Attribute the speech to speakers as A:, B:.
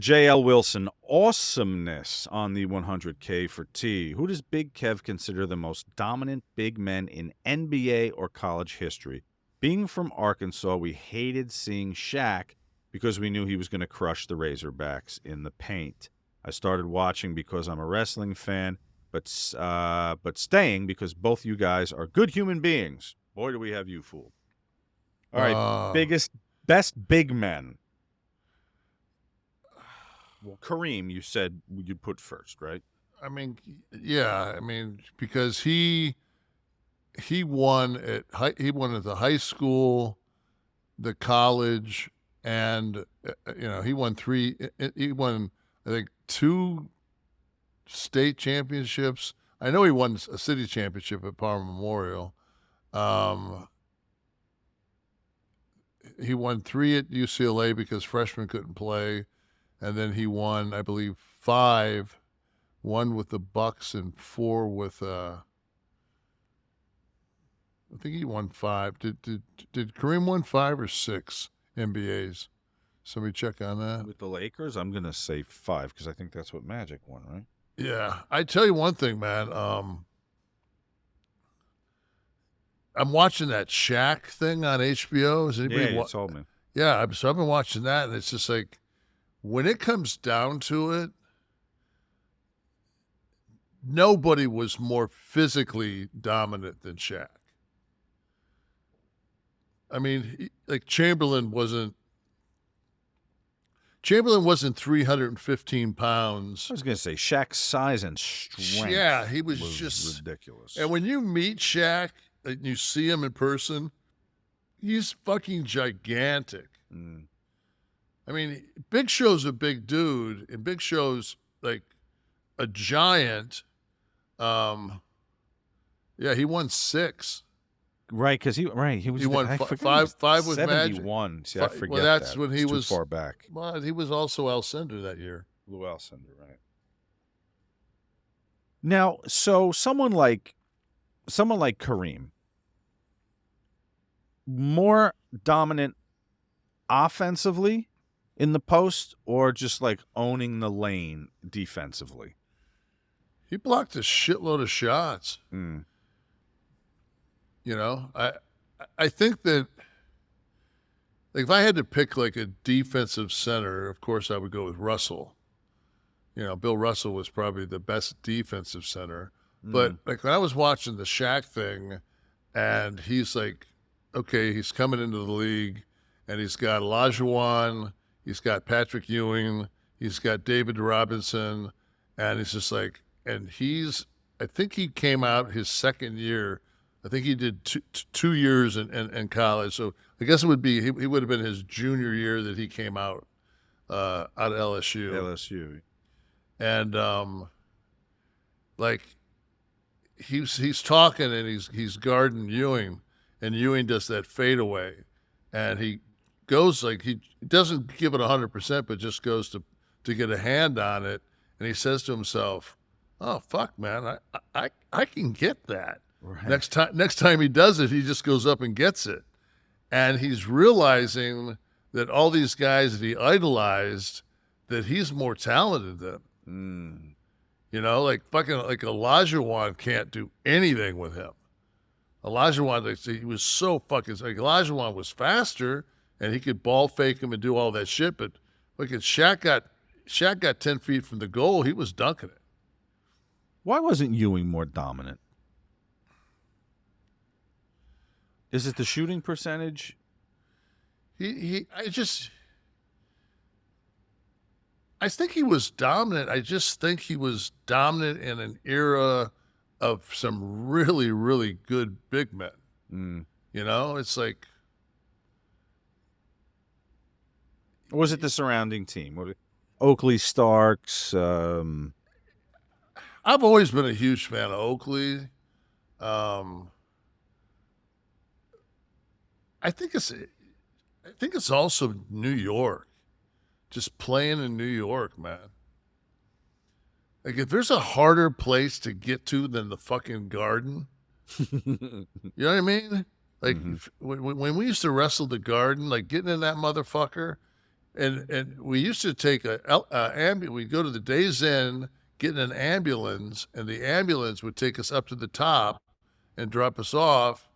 A: JL Wilson, awesomeness on the 100K for T. Who does Big Kev consider the most dominant big men in NBA or college history? Being from Arkansas, we hated seeing Shaq because we knew he was going to crush the Razorbacks in the paint. I started watching because I'm a wrestling fan, but staying because both you guys are good human beings. Boy, do we have you fooled. All right, best big men. Well, Kareem, you said you'd put first, right?
B: I mean, yeah. I mean, because he won at the high school, the college, and he won I think 2 state championships. I know he won a city championship at Palmer Memorial. He won 3 at UCLA because freshmen couldn't play. And then he won, I believe, 5, 1 with the Bucks and 4 with I think he won 5. Did Kareem win 5 or 6 NBAs? Somebody check on that.
A: With the Lakers, I'm gonna say 5 because I think that's what Magic won, right?
B: Yeah, I tell you one thing, man. I'm watching that Shaq thing on HBO. Is anybody?
A: Yeah, you told me.
B: Yeah, so I've been watching that, and it's just like, when it comes down to it, nobody was more physically dominant than Shaq. I mean, like Chamberlain wasn't 315 pounds.
A: I was going to say Shaq's size and strength.
B: Yeah, he was just
A: ridiculous.
B: And when you meet Shaq and you see him in person, he's fucking gigantic.
A: Mm.
B: I mean, Big Show's a big dude, and Big Show's like a giant. Yeah, he won 6.
A: Right, because he
B: won 5 with Magic.
A: 71. See, I forget
B: well, that's
A: that.
B: when he was
A: too far back.
B: Well, he was also Alcindor that year.
A: Lou Alcindor, right? Now, so someone like Kareem, more dominant offensively in the post, or just like owning the lane defensively?
B: He blocked a shitload of shots.
A: Mm.
B: I think that, like, if I had to pick like a defensive center, of course I would go with Russell. Bill Russell was probably the best defensive center. But like when I was watching the Shaq thing, and he's like, okay, he's coming into the league, and he's got Olajuwon, he's got Patrick Ewing, he's got David Robinson, and he's just like, I think he came out his second year. I think he did 2 years in college. So I guess it would be, he would have been his junior year that he came out of LSU. And like he's talking, and he's guarding Ewing, and Ewing does that fadeaway, and he goes like, he doesn't give it 100%, but just goes to get a hand on it, and he says to himself, "Oh fuck, man, I can get that." Right. Next time he does it, he just goes up and gets it, and he's realizing that all these guys that he idolized, that he's more talented than. Like fucking like Olajuwon can't do anything with him. Olajuwon, he was so fucking like, Olajuwon was faster and he could ball fake him and do all that shit, but look at Shaq got 10 feet from the goal, he was dunking it.
A: Why wasn't Ewing more dominant? Is it the shooting percentage?
B: I think he was dominant. I just think he was dominant in an era of some really, really good big men. It's like.
A: Or was it the surrounding team? Oakley, Starks?
B: I've always been a huge fan of Oakley. I think it's also New York. Just playing in New York, man. Like, if there's a harder place to get to than the fucking Garden, you know what I mean? Like, when we used to wrestle the Garden, like, getting in that motherfucker, And we used to take we'd go to the Days Inn, get in an ambulance, and the ambulance would take us up to the top and drop us off,